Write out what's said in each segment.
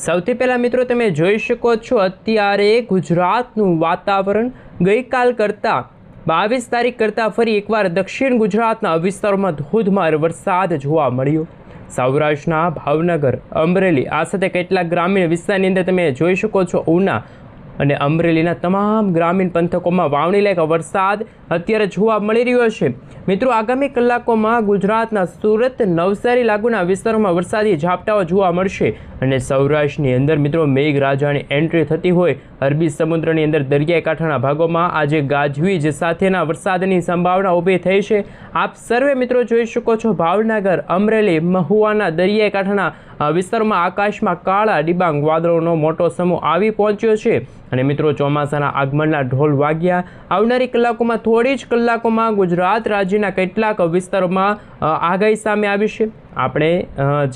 સૌથી પહેલાં મિત્રો તમે જોઈ શકો છો અત્યારે ગુજરાતનું વાતાવરણ ગઈકાલ કરતાં 22 તારીખ કરતાં ફરી એકવાર દક્ષિણ ગુજરાતના વિસ્તારોમાં ધોધમાર વરસાદ જોવા મળ્યો। સૌરાષ્ટ્રના ભાવનગર, અમરેલી આ સાથે કેટલાક ગ્રામીણ વિસ્તારની અંદર તમે જોઈ શકો છો ઉના અને અમરેલીના તમામ ગ્રામીણ પંથકોમાં વાવણી લાયક વરસાદ અત્યારે જોવા મળી રહ્યો છે। મિત્રો આગામી કલાકોમાં ગુજરાતના સુરત, નવસારી લાગુના વિસ્તારોમાં વરસાદી ઝાપટાઓ જોવા મળશે અને સૌરાષ્ટ્રની અંદર મિત્રો મેઘરાજાની એન્ટ્રી થતી હોય અરબી સમુદ્રની અંદર દરિયાઈ કાંઠાના ભાગોમાં આજે ગાજવીજ સાથેના વરસાદની સંભાવના ઊભી થઈ છે। આપ સર્વે મિત્રો જોઈ શકો છો ભાવનગર, અમરેલી, મહુવાના દરિયાઈ કાંઠાના વિસ્તારોમાં આકાશમાં કાળા ડિબાંગ વાદળોનો મોટો સમૂહ આવી પહોંચ્યો છે અને મિત્રો ચોમાસાના આગમનના ઢોલ વાગ્યા। આવનારી કલાકોમાં થોડી જ કલાકોમાં ગુજરાત રાજ્યના કેટલાક વિસ્તારોમાં આગાહી સામે આવી છે। આપણે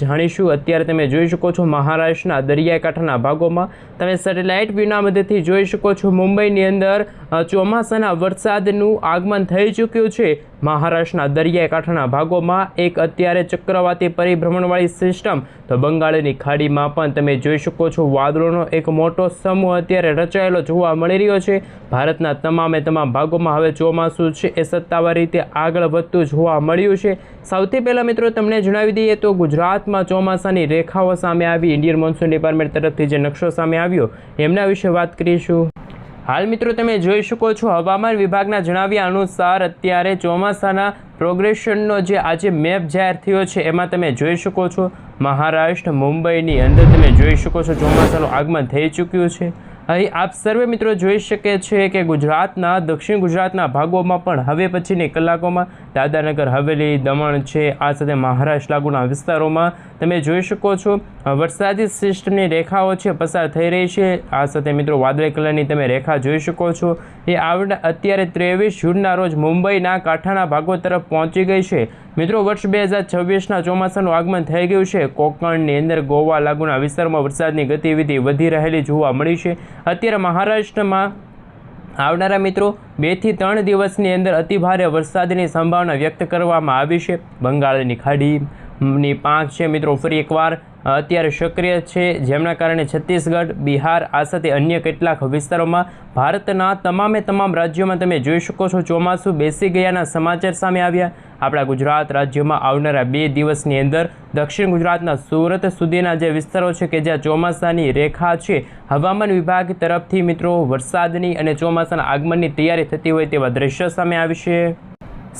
જાણીશું અત્યારે તમે જોઈ શકો છો મહારાષ્ટ્રના દરિયાઈ કાંઠાના ભાગોમાં તમે સેટેલાઇટ વ્યૂના મદદથી જોઈ શકો છો મુંબઈની અંદર ચોમાસાના વરસાદનું આગમન થઈ ચૂક્યું છે। મહારાષ્ટ્રના દરિયાઈ કાંઠાના ભાગોમાં એક અત્યારે ચક્રવાતી પરિભ્રમણવાળી સિસ્ટમ તો બંગાળની ખાડીમાં પણ તમે જોઈ શકો છો વાદળોનો એક મોટો સમૂહ અત્યારે રચાયેલો જોવા મળી રહ્યો છે। ભારતના તમામે તમામ ભાગોમાં હવે ચોમાસું છે એ સત્તાવાર રીતે આગળ વધતું જોવા મળ્યું છે। સૌથી પહેલાં મિત્રો તમને જણાવી દઈએ તો ગુજરાતમાં ચોમાસાની રેખાઓ સામે આવી, ઇન્ડિયન મોન્સૂન ડિપાર્ટમેન્ટ તરફથી જે નકશો સામે આવ્યો એમના વિશે વાત કરીશું। હાલ મિત્રો તમે જોઈ શકો છો હવામાન વિભાગના જણાવ્યા અનુસાર અત્યારે ચોમાસાના પ્રોગ્રેશનનો જે આજે મેપ જાહેર થયો છે એમાં તમે જોઈ શકો છો મહારાષ્ટ્ર, મુંબઈની અંદર તમે જોઈ શકો છો ચોમાસાનું આગમન થઈ ચૂક્યું છે। અહીં આપ સર્વે મિત્રો જોઈ શકે છે કે ગુજરાતના દક્ષિણ ગુજરાતના ભાગોમાં પણ હવે પછીની કલાકોમાં દાદરાનગર હવેલી, દમણ છે આ સાથે મહારાષ્ટ્ર લાગુના વિસ્તારોમાં તમે જોઈ શકો છો વરસાદી સિસ્ટમની રેખાઓ છે પસાર થઈ રહી છે। આ સાથે મિત્રો વાદળી કલરની તમે રેખા જોઈ શકો છો એ અત્યારે 23 જૂનના રોજ મુંબઈના કાંઠાના ભાગો તરફ પહોંચી ગઈ છે। મિત્રો વર્ષ 2026ના ચોમાસાનું આગમન થઈ ગયું છે। કોકણની અંદર ગોવા લાગુના વિસ્તારમાં વરસાદની ગતિવિધિ વધી રહેલી જોવા મળી છે। અત્યારે મહારાષ્ટ્રમાં આવનારા મિત્રો 2 થી 3 દિવસની અંદર અતિભારે વરસાદની સંભાવના વ્યક્ત કરવામાં આવી છે। બંગાળની ખાડીની પાંખ છે મિત્રો ફરી એકવાર અત્યારે સક્રિય છે જેમના કારણે છત્તીસગઢ, બિહાર આ સાથે અન્ય કેટલાક વિસ્તારોમાં ભારતના તમામે તમામ રાજ્યોમાં તમે જોઈ શકો છો ચોમાસું બેસી ગયાના સમાચાર સામે આવ્યા। આપણા ગુજરાત રાજ્યમાં આવનારા 2 દિવસની અંદર દક્ષિણ ગુજરાતના સુરત સુધીના જે વિસ્તારો છે કે જ્યાં ચોમાસાની રેખા છે હવામાન વિભાગ તરફથી મિત્રો વરસાદની અને ચોમાસાના આગમનની તૈયારી થતી હોય તેવા દ્રશ્યો સામે આવશે।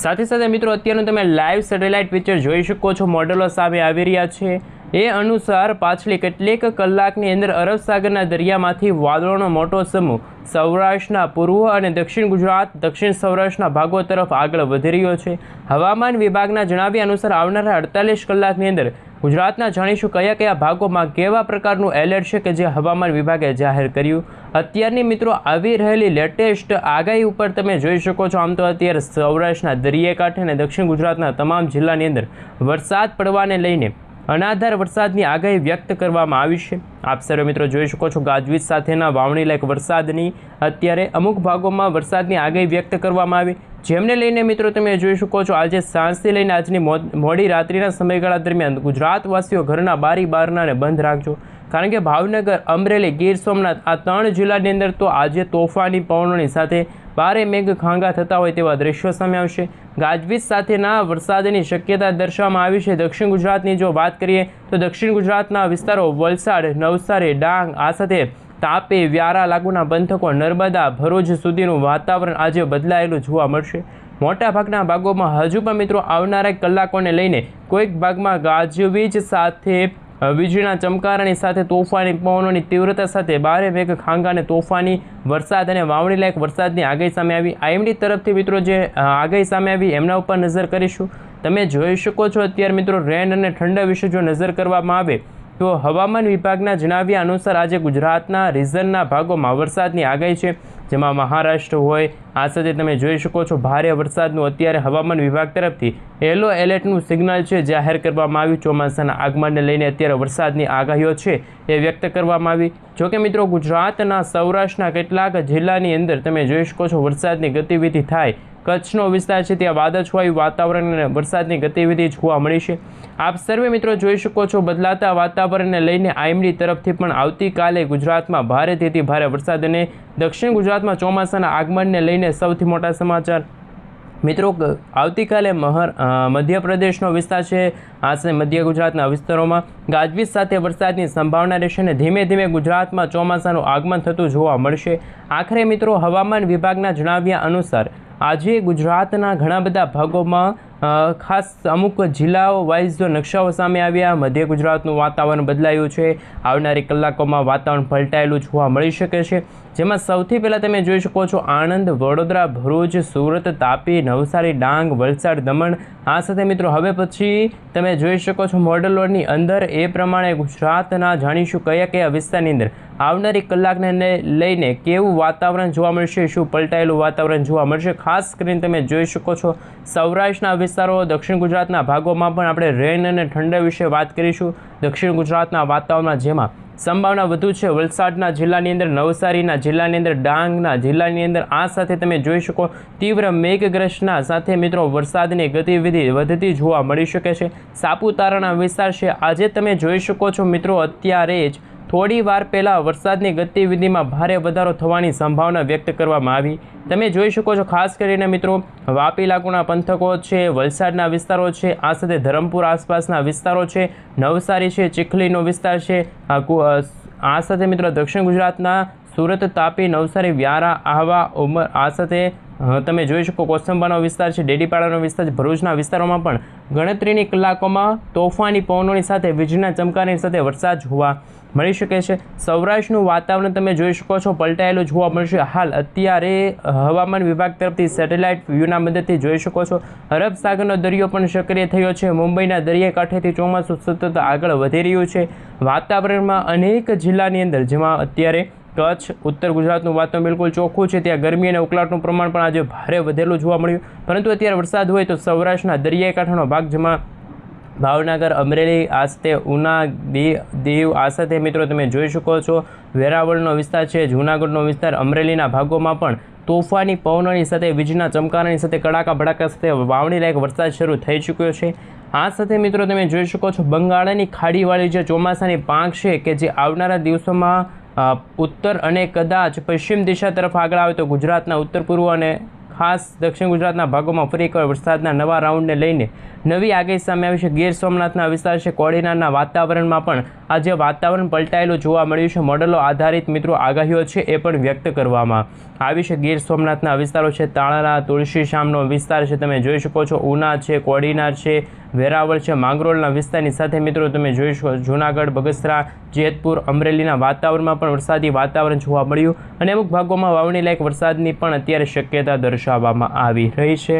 સાથે સાથે મિત્રો અત્યારનું તમે લાઈવ સેટેલાઇટ પિક્ચર જોઈ શકો છો મોડેલો સામે આવી રહ્યા છે। એ અનુસાર પાછલી કેટલીક કલાકની અંદર અરબ સાગરના દરિયામાંથી વાદળોનો મોટો સમૂહ સૌરાષ્ટ્રના પૂર્વ અને દક્ષિણ ગુજરાત, દક્ષિણ સૌરાષ્ટ્રના ભાગો તરફ આગળ વધી રહ્યો છે। હવામાન વિભાગના જણાવ્યા અનુસાર આવનારા 48 કલાકની અંદર ગુજરાતના જાણીશું કયા કયા ભાગોમાં કેવા પ્રકારનું એલર્ટ છે કે જે હવામાન વિભાગે જાહેર કર્યું। અત્યારની મિત્રો આવી રહેલી લેટેસ્ટ આગાહી ઉપર તમે જોઈ શકો છો આમ તો અત્યારે સૌરાષ્ટ્રના દરિયાઈ કાંઠે અને દક્ષિણ ગુજરાતના તમામ જિલ્લાની અંદર વરસાદ પડવાને લઈને અનાધાર વરસાદની આગાહી વ્યક્ત કરવામાં આવી છે। આપ સર્વે મિત્રો જોઈ શકો છો ગાજવીજ સાથેના વાવણી લાયક વરસાદની અત્યારે અમુક ભાગોમાં વરસાદની આગાહી વ્યક્ત કરવામાં આવી જેમને લઈને મિત્રો તમે જોઈ શકો છો આજે સાંજથી લઈને આજની મોડી રાત્રિના સમયગાળા દરમિયાન ગુજરાતવાસીઓ ઘરના બારી બારણાને બંધ રાખજો કારણ કે ભાવનગર, અમરેલી, ગીર સોમનાથ આ 3 જિલ્લાની અંદર તો આજે તોફાની પવનોની સાથે ભારે મેઘ ખાંગા થતા હોય તેવા દ્રશ્યો સામે આવશે। ગાજવીજ સાથેના વરસાદની શક્યતા દર્શાવવામાં આવી છે। દક્ષિણ ગુજરાતની જો વાત કરીએ તો દક્ષિણ ગુજરાતના વિસ્તારો વલસાડ, નવસારી, ડાંગ આ સાથે તાપી, વ્યારા લાગુના પંથકો, નર્મદા, ભરૂચ સુધીનું વાતાવરણ આજે બદલાયેલું જોવા મળશે। મોટાભાગના ભાગોમાં હજુ પણ મિત્રો આવનારા કલાકોને લઈને કોઈક ભાગમાં ગાજવીજ સાથે વીજળીના ચમકારાની સાથે તોફાની પવનોની તીવ્રતા સાથે ભારે મેઘ ખાંગા અને તોફાની વરસાદ અને વાવણી લાયક વરસાદની આગાહી સામે આવી। આઈએમડી તરફથી મિત્રો જે આગાહી સામે આવી એમના ઉપર નજર કરીશું। તમે જોઈ શકો છો અત્યારે મિત્રો રેન અને ઠંડા વિશે જો નજર કરવામાં આવે તો હવામાન વિભાગના જણાવ્યા અનુસાર આજે ગુજરાતના રીઝનના ભાગોમાં વરસાદની આગાહી છે જેમાં મહારાષ્ટ્ર હોય આ સાથે તમે જોઈ શકો છો ભારે વરસાદનું અત્યારે હવામાન વિભાગ તરફથી યલો એલર્ટનું સિગ્નલ છે જાહેર કરવામાં આવ્યું। ચોમાસાના આગમનને લઈને અત્યારે વરસાદની આગાહીઓ છે એ વ્યક્ત કરવામાં આવી। જોકે મિત્રો ગુજરાતના સૌરાષ્ટ્રના કેટલાક જિલ્લાની અંદર તમે જોઈ શકો છો વરસાદની ગતિવિધિ થાય કચ્છનો વિસ્તાર છે ત્યાં વાદળછાયું વાતાવરણ અને વરસાદની ગતિવિધિ જોવા મળી છે. આપ સર્વે મિત્રો જોઈ શકો છો બદલાતા વાતાવરણને લઈને આઈએમડી તરફથી પણ આવતીકાલે ગુજરાતમાં ભારેથી ભારે વરસાદ અને દક્ષિણ ગુજરાતમાં ચોમાસાના આગમનને લઈને સૌથી મોટા સમાચાર. મિત્રો આવતીકાલે મધ્યપ્રદેશનો વિસ્તાર છે આશરે મધ્ય ગુજરાતના વિસ્તારોમાં ગાજવીજ સાથે વરસાદની સંભાવના રહેશે અને ધીમે ધીમે ગુજરાતમાં ચોમાસાનું આગમન થતું જોવા મળશે. આખરે મિત્રો હવામાન વિભાગના જણાવ્યા અનુસાર આજે ગુજરાતના ઘણા બધા ભાગોમાં ખાસ અમુક જિલ્લાઓ વાઇઝ જો નકશાઓ સામે આવ્યા. મધ્ય ગુજરાતનું વાતાવરણ બદલાયું છે. આવનારી કલાકોમાં વાતાવરણ પલટાયેલું જોવા મળી શકે છે. જેમાં સૌથી પહેલાં તમે જોઈ શકો છો આણંદ, વડોદરા, ભરૂચ, સુરત, તાપી, નવસારી, ડાંગ, વલસાડ, દમણ. આ સાથે મિત્રો હવે પછી તમે જોઈ શકો છો મોડલોની અંદર એ પ્રમાણે ગુજરાતના જાણીશું કયા વિસ્તારની અંદર આવનારી કલાકને લઈને કેવું વાતાવરણ જોવા મળશે, શું પલટાયેલું વાતાવરણ જોવા મળશે. ખાસ કરીને તમે જોઈ શકો છો સૌરાષ્ટ્રના વિસ્તારો, દક્ષિણ ગુજરાતના ભાગોમાં પણ આપણે રેન અને ઠંડા વિશે વાત કરીશું. દક્ષિણ ગુજરાતના વાતાવરણમાં જેમાં સંભાવના વધુ છે વલસાડના જિલ્લાની અંદર, નવસારીના જિલ્લાની અંદર, ડાંગના જિલ્લાની અંદર. આ સાથે તમે જોઈ શકો તીવ્ર મેઘગ્રસ્તના સાથે મિત્રો વરસાદની ગતિવિધિ વધતી જોવા મળી શકે છે. સાપુતારાના વિસ્તાર છે આજે તમે જોઈ શકો છો મિત્રો અત્યારે જ થોડી વાર પહેલાં વરસાદની ગતિવિધિમાં ભારે વધારો થવાની સંભાવના વ્યક્ત કરવામાં આવી. તમે જોઈ શકો છો ખાસ કરીને મિત્રો વાપી લાગુના પંથકો છે, વલસાડના વિસ્તારો છે, આ સાથે ધરમપુર આસપાસના વિસ્તારો છે, નવસારી છે, ચીખલીનો વિસ્તાર છે, આ સાથે મિત્રો દક્ષિણ ગુજરાતના સુરત, તાપી, નવસારી, વ્યારા, આહવા, ઉમર, આ સાથે તમે જોઈ શકો કોસંબાનો વિસ્તાર છે, ડેડીપાડાનો વિસ્તાર છે, ભરૂચના વિસ્તારોમાં પણ ગણતરીની કલાકોમાં તોફાની પવનોની સાથે વીજળીના ચમકાની સાથે વરસાદ જોવા મળી શકે છે. સૌરાષ્ટ્રનું વાતાવરણ તમે જોઈ શકો છો પલટાયેલું જોવા મળશે. હાલ અત્યારે હવામાન વિભાગ તરફથી સેટેલાઇટ વ્યૂના મદદથી જોઈ શકો છો અરબ સાગરનો દરિયો પણ સક્રિય થયો છે. મુંબઈના દરિયાકાંઠેથી ચોમાસું સતત આગળ વધી રહ્યું છે. વાતાવરણમાં અનેક જિલ્લાની અંદર જેમાં અત્યારે કચ્છ, ઉત્તર ગુજરાતનું વાતાવરણ બિલકુલ ચોખ્ખું છે. ત્યાં ગરમી અને ઉકળાટનું પ્રમાણ પણ આજે ભારે વધેલું જોવા મળ્યું. પરંતુ અત્યારે વરસાદ હોય તો સૌરાષ્ટ્રના દરિયાઈ કાંઠાનો ભાગ જેમાં ભાવનગર, અમરેલી, આ સાથે ઉના, દીવ, આ સાથે મિત્રો તમે જોઈ શકો છો વેરાવળનો વિસ્તાર છે, જૂનાગઢનો વિસ્તાર, અમરેલીના ભાગોમાં પણ તોફાની પવનોની સાથે વીજળીના ચમકારાની સાથે કડાકા ભડાકા સાથે વાવણી લાયક વરસાદ શરૂ થઈ ચૂક્યો છે. આ સાથે મિત્રો તમે જોઈ શકો છો બંગાળની ખાડીવાળી જે ચોમાસાની પાંખ છે કે જે આવનારા દિવસોમાં ઉત્તર અને કદાચ પશ્ચિમ દિશા તરફ આગળ આવે તો ગુજરાતના ઉત્તર પૂર્વ અને ખાસ દક્ષિણ ગુજરાતના ભાગોમાં ફરી એકવાર વરસાદના નવા રાઉન્ડને લઈને નવી આગાહી સામે આવી છે. ગીર સોમનાથના વિસ્તાર છે, કોડીનારના વાતાવરણમાં પણ આજે વાતાવરણ પલટાયેલું જોવા મળ્યું છે. મોડલો આધારિત મિત્રો આગાહીઓ છે એ પણ વ્યક્ત કરવામાં આવી છે. ગીર સોમનાથના વિસ્તારો છે, તાળાના, તુલસીશ્યામનો વિસ્તાર છે, તમે જોઈ શકો છો ઉના છે, કોડીનાર છે, વેરાવળ છે, માંગરોળના વિસ્તારની સાથે મિત્રો તમે જોઈ શકો જૂનાગઢ, બગસરા, જેતપુર, અમરેલીના વાતાવરણમાં પણ વરસાદી વાતાવરણ જોવા મળ્યું અને અમુક ભાગોમાં વાવણી લાયક વરસાદની પણ અત્યારે શક્યતા દર્શાવવામાં આવી રહી છે.